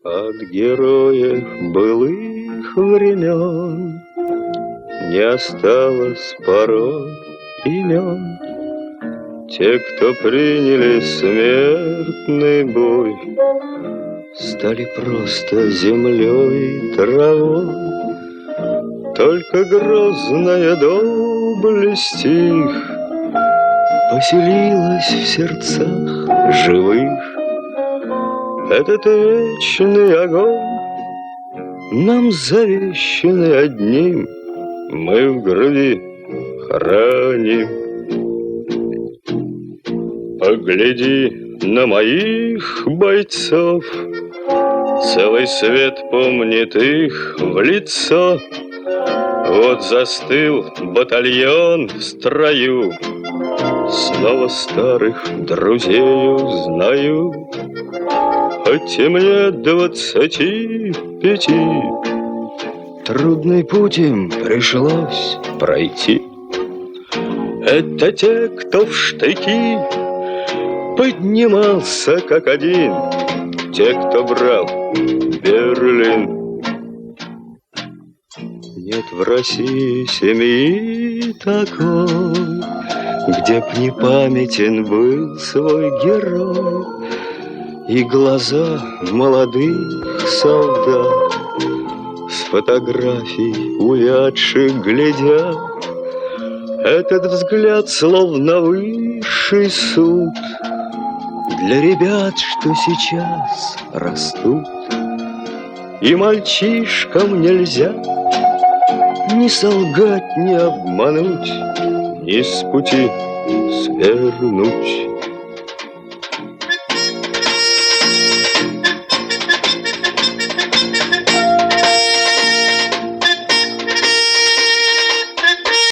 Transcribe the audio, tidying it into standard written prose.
От героев былых времен не осталось порой имен. Те, кто приняли смертный бой, стали просто землей и травой. Только грозная доблесть их поселилась в сердцах живых. Этот вечный огонь нам завещанный одним мы в груди храним. Погляди на моих бойцов, целый свет помнит их в лицо. Вот застыл батальон в строю, снова старых друзей узнаю. Хоть и мне 25, трудный путь им пришлось пройти. Это те, кто в штыки поднимался как один, те, кто брал Берлин. Нет в России семьи такой, где б не памятен был свой герой. И глаза молодых солдат с фотографий увядших глядят. Этот взгляд словно высший суд для ребят, что сейчас растут. И мальчишкам нельзя ни солгать, ни обмануть, ни с пути свернуть.